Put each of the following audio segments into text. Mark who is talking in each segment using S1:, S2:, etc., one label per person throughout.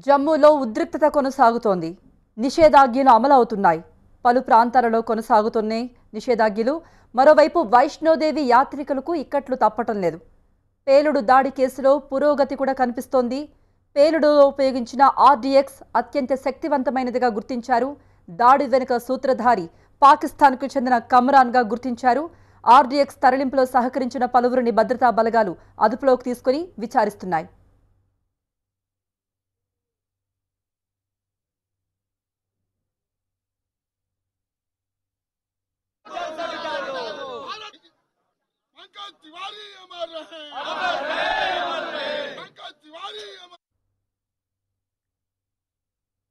S1: జమ్మూలో ఉద్రిక్తత కొనసాగుతోంది. నిషేధాజ్ఞలు అమలవుతున్నాయి. పలు ప్రాంతాలలో కొనసాగుతున్న నిషేధాజ్ఞలు మరోవైపు వైష్ణోదేవి యాత్రికులకు ఇక్కట్లు తప్పటం లేదు. పేలుడు దాడి కేసులో పురోగతి కూడా కనిపిస్తోంది. పేలుడులో ఉపయోగించిన ఆర్డీఎక్స్ అత్యంత శక్తివంతమైనదిగా గుర్తించారు. దాడి వెనుక సూత్రధారి పాకిస్తాన్కు చెందిన కమ్రాన్గా గుర్తించారు. ఆర్డీఎక్స్ తరలింపులో సహకరించిన పలువురిని భద్రతా బలగాలు అదుపులోకి తీసుకుని విచారిస్తున్నాయి.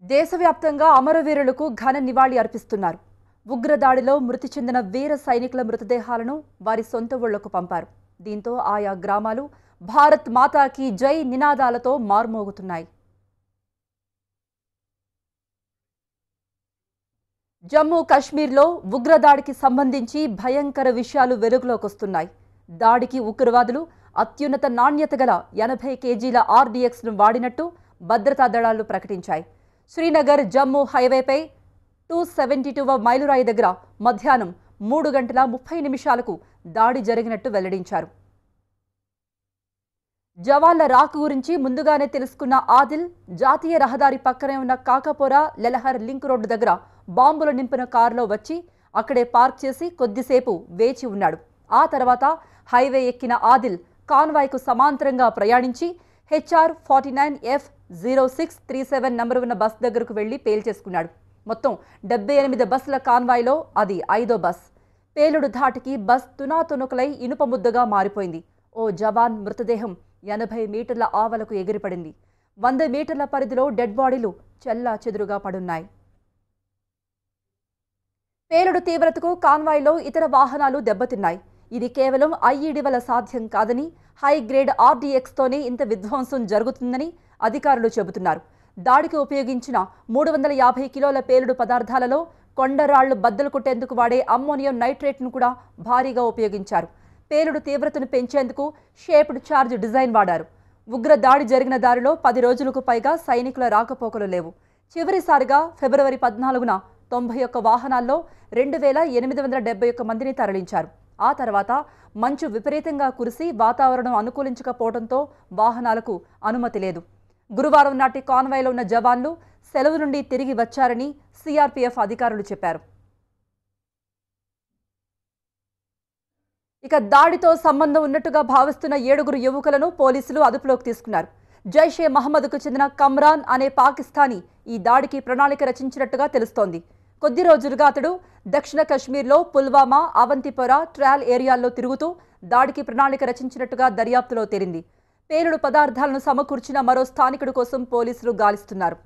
S1: దేశవ్యాప్తంగా అమరవీరులకు ఘన నివాళి అర్పిస్తున్నారు. ఉగ్రదాడిలో మృతి చెందిన వీర సైనికుల మృతదేహాలను వారి సొంత ఊళ్లకు పంపారు. దీంతో ఆయా గ్రామాలు భారత్ మాతాకి జై నినాదాలతో మార్మోగుతున్నాయి. జమ్మూ కాశ్మీర్లో ఉగ్రదాడికి సంబంధించి భయంకర విషయాలు వెలుగులోకి వస్తున్నాయి. దాడికి ఉగ్రవాదులు అత్యున్నత నాణ్యత గల 80 కేజీల ఆర్డీఎక్స్ను వాడినట్టు భద్రతా దళాలు ప్రకటించాయి. శ్రీనగర్ జమ్మూ హైవేపై 272వ మైలురాయి దగ్గర మధ్యాహ్నం 3:30 దాడి జరిగినట్టు వెల్లడించారు. జవాన్ల రాక గురించి ముందుగానే తెలుసుకున్న ఆదిల్ జాతీయ రహదారి పక్కనే ఉన్న కాకపోరా లెలహర్ లింక్ రోడ్డు దగ్గర బాంబులు నింపిన కారులో వచ్చి అక్కడే పార్క్ చేసి కొద్దిసేపు వేచి ఉన్నాడు. ఆ తర్వాత హైవే ఎక్కిన ఆదిల్ కాన్వాయ్కు సమాంతరంగా ప్రయాణించి HR49F0637 నంబరు ఉన్న బస్ దగ్గరకు వెళ్లి పేల్చేసుకున్నాడు. మొత్తం 78 బస్సుల కాన్వాయ్లో అది 5వ బస్. పేలుడు ధాటికి బస్ తునాతునకలై ఇనుప ముద్దగా మారిపోయింది. ఓ జవాన్ మృతదేహం 80 మీటర్ల ఆవలకు ఎగిరిపడింది. 100 మీటర్ల పరిధిలో డెడ్ బాడీలు చెల్లా చెదురుగా పడున్నాయి. పేలుడు తీవ్రతకు కాన్వాయ్లో ఇతర వాహనాలు దెబ్బతిన్నాయి. ఇది కేవలం ఐఈడీ వల్ల సాధ్యం కాదని, హై గ్రేడ్ ఆర్డీఎక్స్తోనే ఇంత విధ్వంసం జరుగుతుందని అధికారులు చెబుతున్నారు. దాడికి ఉపయోగించిన 350 కిలోల పేలుడు పదార్థాలలో కొండరాళ్లు బద్దలు కొట్టేందుకు వాడే అమ్మోనియం నైట్రేట్ను కూడా భారీగా ఉపయోగించారు. పేలుడు తీవ్రతను పెంచేందుకు షేప్డ్ చార్జ్ డిజైన్ వాడారు. ఉగ్ర దాడి జరిగిన దారిలో 10 రోజులకు పైగా సైనికుల రాకపోకలు లేవు. చివరిసారిగా ఫిబ్రవరి 14న 91 వాహనాల్లో 2871 మందిని తరలించారు. ఆ తర్వాత మంచు విపరీతంగా కురిసి వాతావరణం అనుకూలించకపోవడంతో వాహనాలకు అనుమతి లేదు. గురువారం నాటి కాన్వాయ్లో ఉన్న జవాన్లు సెలవు నుండి తిరిగి వచ్చారని సిఆర్పీఎఫ్ అధికారులు చెప్పారు. ఇక దాడితో సంబంధం ఉన్నట్టుగా భావిస్తున్న 7 యువకులను పోలీసులు అదుపులోకి తీసుకున్నారు. జైషే మహమ్మద్కు చెందిన కమ్రాన్ అనే పాకిస్తానీ ఈ దాడికి ప్రణాళిక రచించినట్టుగా తెలుస్తోంది. కొద్ది రోజులుగా అతడు దక్షిణ కశ్మీర్లో పుల్వామా, అవంతిపోరా, ట్రాల్ ఏరియాల్లో తిరుగుతూ దాడికి ప్రణాళిక రచించినట్టుగా దర్యాప్తులో తేలింది. పేలుడు పదార్థాలను సమకూర్చిన మరో స్థానికుడి కోసం పోలీసులు గాలిస్తున్నారు.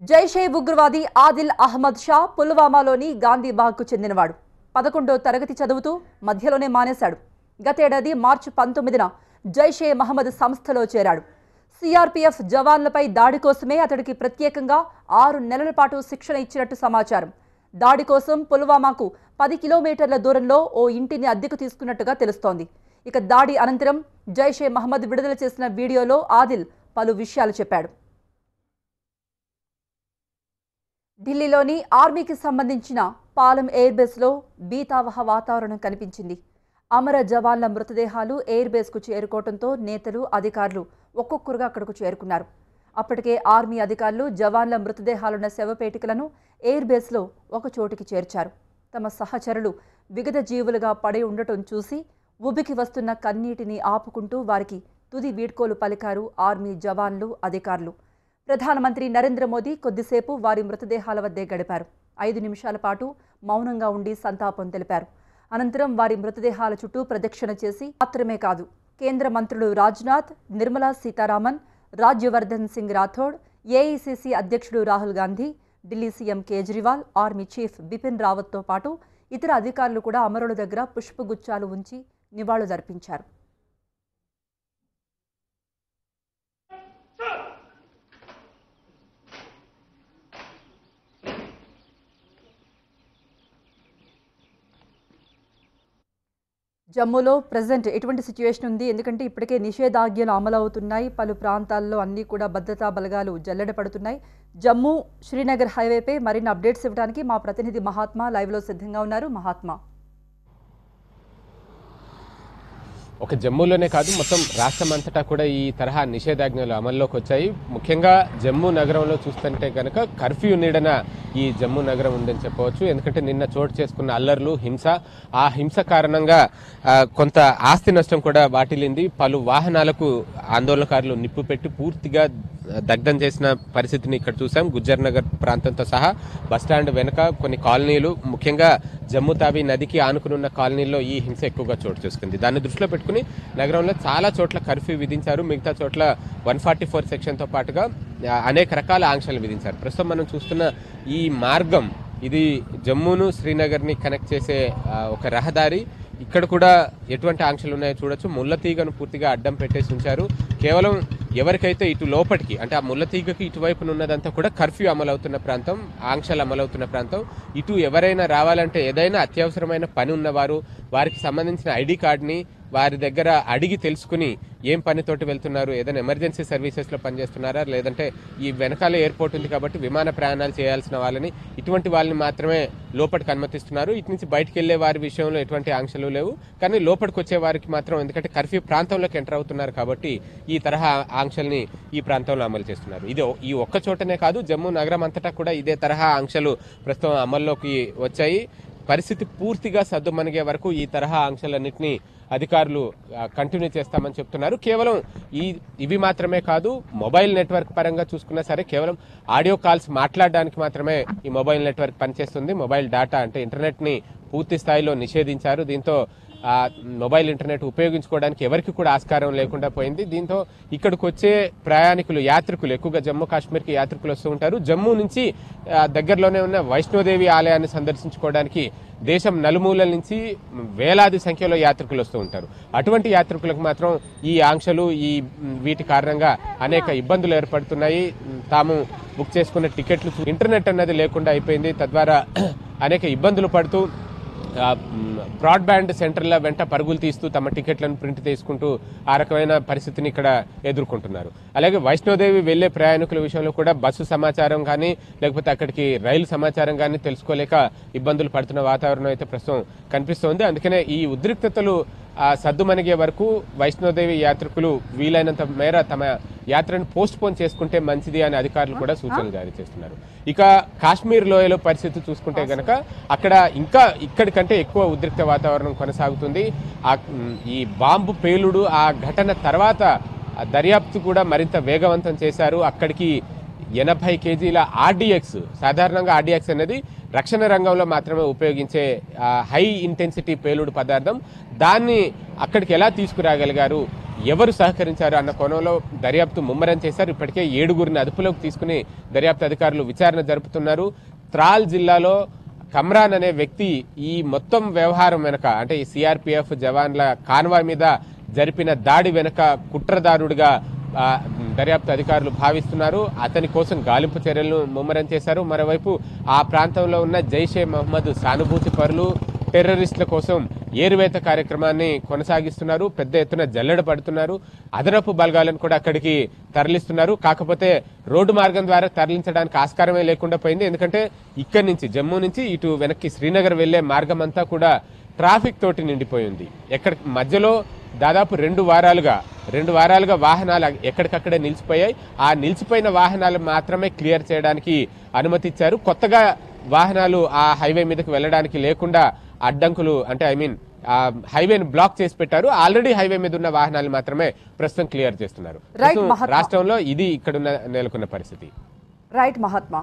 S1: జైషే ఉగ్రవాది ఆదిల్ అహ్మద్ షా పుల్వామాలోని గాంధీబాగ్కు చెందినవాడు. 11వ తరగతి చదువుతూ మధ్యలోనే మానేశాడు. గతేడాది మార్చి 19న జైషే మహమ్మద్ సంస్థలో చేరాడు. సిఆర్పీఎఫ్ జవాన్లపై దాడి కోసమే అతడికి ప్రత్యేకంగా 6 నెలల పాటు శిక్షణ ఇచ్చినట్టు సమాచారం. దాడి కోసం పుల్వామాకు 10 కిలోమీటర్ల దూరంలో ఓ ఇంటిని అద్దెకు తీసుకున్నట్టుగా తెలుస్తోంది. ఇక దాడి అనంతరం జైషే మహమ్మద్ విడుదల చేసిన వీడియోలో ఆదిల్ పలు విషయాలు చెప్పాడు. ఢిల్లీలోని ఆర్మీకి సంబంధించిన పాలం ఎయిర్ బేస్లో బీతావహ వాతావరణం కనిపించింది. అమర జవాన్ల మృతదేహాలు ఎయిర్ బేస్కు చేరుకోవడంతో నేతలు, అధికారులు ఒక్కొక్కరుగా అక్కడకు చేరుకున్నారు. అప్పటికే ఆర్మీ అధికారులు జవాన్ల మృతదేహాలున్న శవపేటికలను ఎయిర్ బేస్లో ఒక చోటికి చేర్చారు. తమ సహచరులు విగత జీవులుగా పడి ఉండటం చూసి ఉబికి వస్తున్న కన్నీటిని ఆపుకుంటూ వారికి తుది వీడ్కోలు పలికారు ఆర్మీ జవాన్లు, అధికారులు. ప్రధానమంత్రి నరేంద్ర మోదీ కొద్దిసేపు వారి మృతదేహాల వద్దే గడిపారు. 5 నిమిషాల పాటు మౌనంగా ఉండి సంతాపం తెలిపారు. అనంతరం వారి మృతదేహాల చుట్టూ ప్రదక్షిణ చేసి మాత్రమే కాదు, కేంద్ర మంత్రులు రాజ్నాథ్, నిర్మలా సీతారామన్, రాజ్యవర్ధన్ సింగ్ రాథోడ్, ఏఐసీసీ అధ్యక్షుడు Rahul Gandhi, Delhi CM Kejriwal, army chief Bipin రావత్తో పాటు ఇతర అధికారులు కూడా అమరుల దగ్గర పుష్పగుచ్చాలు ఉంచి నివాళులర్పించారు. జమ్మూలో ప్రెజెంట్ ఎటువంటి సిచ్యువేషన్ ఉంది? ఎందుకంటే ఇప్పటికే నిషేధాజ్ఞలు అమలవుతున్నాయి. పలు ప్రాంతాల్లో అన్నీ కూడా భద్రతా బలగాలు జల్లెడ పడుతున్నాయి. జమ్మూ శ్రీనగర్ హైవేపై మరిన్ని అప్డేట్స్ ఇవ్వడానికి మా ప్రతినిధి మహాత్మా లైవ్లో సిద్ధంగా ఉన్నారు. మహాత్మా,
S2: ఒక జమ్మూలోనే కాదు మొత్తం రాష్ట్రం అంతటా కూడా ఈ తరహా నిషేధాజ్ఞలు అమల్లోకి వచ్చాయి. ముఖ్యంగా జమ్మూ నగరంలో చూస్తుంటే కనుక కర్ఫ్యూ నీడన ఈ జమ్మూ నగరం ఉందని చెప్పవచ్చు. ఎందుకంటే నిన్న చోటు చేసుకున్న అల్లర్లు, హింస, ఆ హింస కారణంగా కొంత ఆస్తి నష్టం కూడా వాటిల్లింది. పలు వాహనాలకు ఆందోళనకారులు నిప్పు పెట్టి పూర్తిగా దగ్ధం చేసిన పరిస్థితిని ఇక్కడ చూసాం. గుజ్జర్ నగర్ ప్రాంతంతో సహా బస్టాండ్ వెనుక కొన్ని కాలనీలు, ముఖ్యంగా జమ్మూ తావి నదికి ఆనుకునున్న కాలనీల్లో ఈ హింస ఎక్కువగా చోటు చేసుకుంది. దాన్ని దృష్టిలో పెట్టుకుని నగరంలో చాలా చోట్ల కర్ఫ్యూ విధించారు. మిగతా చోట్ల 144 సెక్షన్తో పాటుగా అనేక రకాల ఆంక్షలు విధించారు. ప్రస్తుతం మనం చూస్తున్న ఈ మార్గం ఇది జమ్మూను శ్రీనగర్ని కనెక్ట్ చేసే ఒక రహదారి. ఇక్కడ కూడా ఎటువంటి ఆంక్షలు ఉన్నాయో చూడొచ్చు. ముళ్ళతీగను పూర్తిగా అడ్డం పెట్టేసి ఉంచారు. కేవలం ఎవరికైతే ఇటు లోపలికి, అంటే ఆ ముళ్ళతీగకి ఇటువైపున ఉన్నదంతా కూడా కర్ఫ్యూ అమలవుతున్న ప్రాంతం, ఆంక్షలు అమలవుతున్న ప్రాంతం. ఇటు ఎవరైనా రావాలంటే, ఏదైనా అత్యవసరమైన పని ఉన్నవారు వారికి సంబంధించిన ఐడి కార్డ్ని వారి దగ్గర అడిగి తెలుసుకుని ఏం పనితోటి వెళ్తున్నారు, ఏదైనా ఎమర్జెన్సీ సర్వీసెస్లో పనిచేస్తున్నారా, లేదంటే ఈ వెనకాల ఎయిర్పోర్ట్ ఉంది కాబట్టి విమాన ప్రయాణాలు చేయాల్సిన వాళ్ళని, ఇటువంటి వాళ్ళని మాత్రమే లోపలికి అనుమతిస్తున్నారు. ఇటు నుంచి బయటకు వెళ్లే వారి విషయంలో ఎటువంటి ఆంక్షలు లేవు. కానీ లోపలికి వచ్చే వారికి మాత్రం, ఎందుకంటే కర్ఫ్యూ ప్రాంతంలోకి ఎంటర్ అవుతున్నారు కాబట్టి ఈ తరహా ఆంక్షల్ని ఈ ప్రాంతంలో అమలు చేస్తున్నారు. ఇది ఈ ఒక్క చోటనే కాదు, జమ్మూ నగరం అంతటా కూడా ఇదే తరహా ఆంక్షలు ప్రస్తుతం అమల్లోకి వచ్చాయి. పరిస్థితి పూర్తిగా సద్దుమణిగే వరకు ఈ తరహా ఆంక్షలన్నింటినీ అధికారులు కంటిన్యూ చేస్తామని చెప్తున్నారు. కేవలం ఇవి మాత్రమే కాదు, మొబైల్ నెట్వర్క్ పరంగా చూసుకున్నా సరే కేవలం ఆడియో కాల్స్ మాట్లాడడానికి మాత్రమే ఈ మొబైల్ నెట్వర్క్ పనిచేస్తుంది. మొబైల్ డేటా అంటే ఇంటర్నెట్ని పూర్తి స్థాయిలో నిషేధించారు. దీంతో మొబైల్ ఇంటర్నెట్ ఉపయోగించుకోవడానికి ఎవరికి కూడా ఆస్కారం లేకుండా పోయింది. దీంతో ఇక్కడికి వచ్చే ప్రయాణికులు, యాత్రికులు, ఎక్కువగా జమ్మూ కాశ్మీర్కి యాత్రికులు వస్తూ ఉంటారు. జమ్మూ నుంచి దగ్గరలోనే ఉన్న వైష్ణోదేవి ఆలయాన్ని సందర్శించుకోవడానికి దేశం నలుమూలల నుంచి వేలాది సంఖ్యలో యాత్రికులు వస్తూ ఉంటారు. అటువంటి యాత్రికులకు మాత్రం ఈ ఆంక్షలు, వీటి కారణంగా అనేక ఇబ్బందులు ఏర్పడుతున్నాయి. తాము బుక్ చేసుకున్న టికెట్లు, ఇంటర్నెట్ అన్నది లేకుండా అయిపోయింది. తద్వారా అనేక ఇబ్బందులు పడుతూ బ్రాడ్బ్యాండ్ సెంటర్ల వెంట పరుగులు తీస్తూ తమ టికెట్లను ప్రింట్ తీసుకుంటూ ఆ రకమైన పరిస్థితిని ఇక్కడ ఎదుర్కొంటున్నారు. అలాగే వైష్ణోదేవి వెళ్లే ప్రయాణికుల విషయంలో కూడా బస్సు సమాచారం కానీ, లేకపోతే అక్కడికి రైలు సమాచారం కానీ తెలుసుకోలేక ఇబ్బందులు పడుతున్న వాతావరణం అయితే ప్రస్తుతం కనిపిస్తోంది. అందుకనే ఈ ఉద్రిక్తతలు సద్దుమణిగే వరకు వైష్ణోదేవి యాత్రికులు వీలైనంత మేర తమ యాత్రను పోస్ట్ పోన్ చేసుకుంటే మంచిది అని అధికారులు కూడా సూచనలు జారీ చేస్తున్నారు. ఇక కాశ్మీర్ లోయలో పరిస్థితి చూసుకుంటే గనక అక్కడ ఇంకా ఇక్కడికంటే ఎక్కువ ఉద్రిక్త వాతావరణం కొనసాగుతుంది. ఈ బాంబు పేలుడు, ఆ ఘటన తర్వాత దర్యాప్తు కూడా మరింత వేగవంతం చేశారు. అక్కడికి 80 కేజీల ఆర్డీఎక్స్, సాధారణంగా ఆర్డీఎక్స్ అనేది రక్షణ రంగంలో మాత్రమే ఉపయోగించే హై ఇంటెన్సిటీ పేలుడు పదార్థం. దాన్ని అక్కడికి ఎలా తీసుకురాగలిగారు, ఎవరు సహకరించారు అన్న కోణంలో దర్యాప్తు ముమ్మరం చేశారు. ఇప్పటికే 7గురిని అదుపులోకి తీసుకుని దర్యాప్తు అధికారులు విచారణ జరుపుతున్నారు. త్రాల్ జిల్లాలో కమ్రాన్ అనే వ్యక్తి ఈ మొత్తం వ్యవహారం వెనక, అంటే ఈ సిఆర్పిఎఫ్ జవాన్ల కాన్వాయ్ మీద జరిపిన దాడి వెనక కుట్రదారుడిగా దర్యాప్తు అధికారులు భావిస్తున్నారు. అతని కోసం గాలింపు చర్యలను ముమ్మరం చేశారు. మరోవైపు ఆ ప్రాంతంలో ఉన్న జైషే మహమ్మద్ సానుభూతి పరులు, టెర్రరిస్టుల కోసం ఏరువేత కార్యక్రమాన్ని కొనసాగిస్తున్నారు. పెద్ద ఎత్తున జల్లెడ పడుతున్నారు. అదనపు బలగాలను కూడా అక్కడికి తరలిస్తున్నారు. కాకపోతే రోడ్డు మార్గం ద్వారా తరలించడానికి ఆస్కారమే లేకుండా పోయింది. ఎందుకంటే ఇక్కడి నుంచి, జమ్మూ నుంచి ఇటు వెనక్కి శ్రీనగర్ వెళ్లే మార్గం అంతా కూడా ట్రాఫిక్ తోటి నిండిపోయింది. మధ్యలో దాదాపు 2 వారాలుగా వాహనాలు ఎక్కడికక్కడే నిలిచిపోయాయి. ఆ నిలిచిపోయిన వాహనాలు మాత్రమే క్లియర్ చేయడానికి అనుమతి ఇచ్చారు. కొత్తగా వాహనాలు ఆ హైవే మీదకి వెళ్ళడానికి లేకుండా అడ్డంకులు, అంటే హైవేను బ్లాక్ చేసి పెట్టారు. ఆల్రెడీ హైవే మీద ఉన్న వాహనాలు మాత్రమే ప్రస్తుతం క్లియర్ చేస్తున్నారు. రాష్ట్రంలో ఇది ఇక్కడ నెలకొన్న పరిస్థితి.
S1: రైట్ మహాత్మా.